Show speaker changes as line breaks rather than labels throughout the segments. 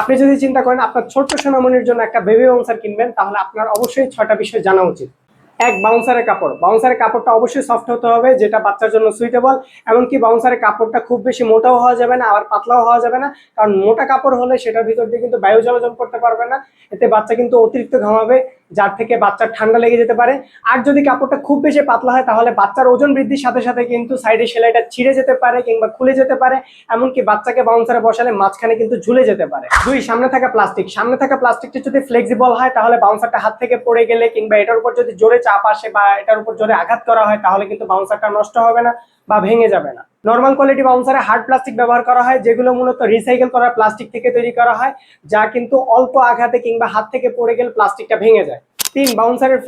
আপনি যদি চিন্তা করেন আপনার ছোট্ট সোনামণির জন্য একটা বেবি বাউন্সার কিনবেন, তাহলে আপনার অবশ্যই 6টা বিষয় জানা উচিত। এক, বাউন্সারের কাপড়টা অবশ্যই সফট হতে হবে, যেটা বাচ্চার জন্য সুইটেবল। এমনকি বাউন্সারের কাপড়টা খুব বেশি মোটাও হওয়া যাবে না, আবার পাতলাও হওয়া যাবে না। কারণ মোটা কাপড় হলে সেটার ভিতর দিয়ে কিন্তু বায়ু চলাচল করতে পারবে না, এতে বাচ্চা কিন্তু অতিরিক্ত ঘামাবে, যার থেকে বাচ্চার ঠান্ডা লেগে যেতে পারে। আর যদি কাপড়টা খুব বেশি পাতলা হয়, তাহলে বাচ্চার ওজন বৃদ্ধির সাথে সাথে কিন্তু সাইডে সেলাইটা ছিঁড়ে যেতে পারে কিংবা খুলে যেতে পারে। এমনকি বাচ্চাকে বাউন্সারে বসালে মাঝখানে কিন্তু ঝুলে যেতে পারে। দুই, সামনে থাকা প্লাস্টিকটা যদি ফ্লেক্সিবল হয়, তাহলে বাউন্সারটা হাত থেকে পড়ে গেলে কিংবা এটার উপর যদি জোরে চাপ আসে বা এটার উপর জোরে আঘাত করা হয়, তাহলে কিন্তু বাউন্সারটা নষ্ট হবে না বা ভেঙে যাবে না। নর্মাল কোয়ালিটি বাউন্সারে হার্ড প্লাস্টিক ব্যবহার করা হয়, যেগুলো মূলত রিসাইকেল করা প্লাস্টিক থেকে তৈরি করা হয়, যা কিন্তু অল্প আঘাতে কিংবা হাত থেকে পড়ে গেলে প্লাস্টিকটা ভেঙে যায়। তিন, বাউন্সারের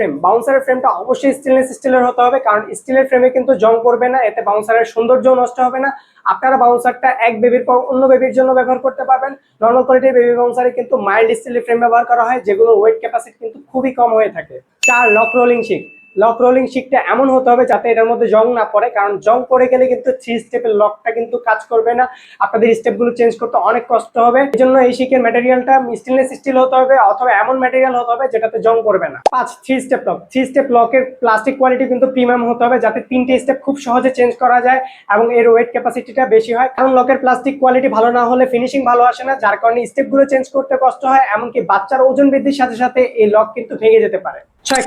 ফ্রেমটা অবশ্যই স্টেনলেস স্টিলের হতে হবে, কারণ স্টিলের ফ্রেমে কিন্তু জং করবে না, এতে বাউন্সারের সৌন্দর্য নষ্ট হবে না। আপনারা বাউন্সারটা এক বেবির পর অন্য বেবির জন্য ব্যবহার করতে পারবেন। নর্মাল কোয়ালিটির বেবি বাউন্সারে কিন্তু মাইল্ড স্টিলের ফ্রেম ব্যবহার করা হয়, যেগুলো ওয়েট ক্যাপাসিটি কিন্তু খুবই কম হয়ে থাকে। চার, লক রোলিং শিকটা এমন হতে হবে যাতে এটার মধ্যে জং না পড়ে, কারণ জং পড়ে গেলে কিন্তু 3 স্টেপের লকটা কিন্তু কাজ করবে না, আপনাদের স্টেপগুলো চেঞ্জ করতে অনেক কষ্ট হবে। এই জন্য এই শিকের ম্যাটেরিয়ালটা স্টেনলেস স্টিল হতে হবে অথবা এমন ম্যাটেরিয়াল হতে হবে যেটাতে জং পড়বে না। 5, 3 স্টেপ লকের প্লাস্টিক কোয়ালিটি কিন্তু প্রিমিয়াম হতে হবে, যাতে 3টে স্টেপ খুব সহজে চেঞ্জ করা যায় এবং এর ওয়েট ক্যাপাসিটিটা বেশি হয়। কারণ লকের প্লাস্টিক কোয়ালিটি ভালো না হলে ফিনিশিং ভালো আসে না, যার কারণে স্টেপগুলো চেঞ্জ করতে কষ্ট হয়। এমনকি বাচ্চার ওজন বৃদ্ধির সাথে সাথে এই লক কিন্তু ভেঙে যেতে পারে। 6,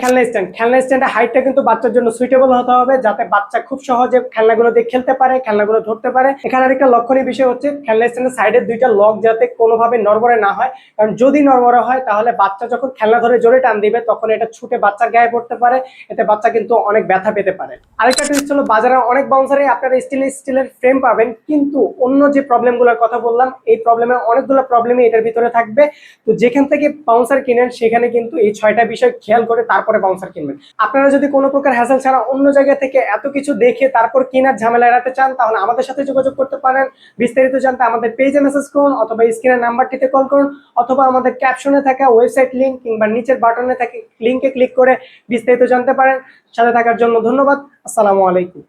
খেলনা স্ট্যান্ডের হাইটটা কিন্তু বাচ্চার জন্য সুইটেবল হতে হবে, যাতে বাচ্চা খুব সহজে খেলনাগুলো দিয়ে খেলতে পারে, খেলনাগুলো ধরতে পারে। এখানে আরেকটা লক্ষণীয় বিষয় হচ্ছে খেলনা স্ট্যান্ডের সাইডের 2টা লক যাতে কোনোভাবে নড়বড়ে না হয়, কারণ যদি নড়বড়ে হয় তাহলে বাচ্চা যখন খেলনা ধরে জোরে টান দিবে তখন এটা ছুটে বাচ্চার গায়ে পড়তে পারে, এতে বাচ্চা কিন্তু অনেক ব্যথা পেতে পারে। আরেকটা টুইস্ট হলো, বাজারে অনেক বাউন্সারে আপনারা স্টিলের ফ্রেম পাবেন, কিন্তু অন্য যে প্রবলেমগুলোর কথা বললাম এই প্রবলেমের অনেকগুলো প্রবলেমই এটার ভিতরে থাকবে। তো যেখান থেকে বাউন্সার কিনেন সেখানে কিন্তু এই 6টা বিষয় খেয়াল করে তারপরে বাউন্সার কিনবেন। আপনারা যদি কোনো প্রকার হ্যাসেল ছাড়া অন্য জায়গা থেকে এত কিছু দেখে তারপর কেনার ঝামেলা এড়াতে চান, তাহলে আমাদের সাথে যোগাযোগ করতে পারেন। বিস্তারিত জানতে আমাদের পেজে মেসেজ করুন অথবা স্ক্রিনের নাম্বারটিতে কল করুন, অথবা আমাদের ক্যাপশনে থাকা ওয়েবসাইট লিংক কিংবা নিচের বাটনে থাকা লিংকে ক্লিক করে বিস্তারিত জানতে পারেন। সাথে থাকার জন্য ধন্যবাদ। আসসালামু আলাইকুম।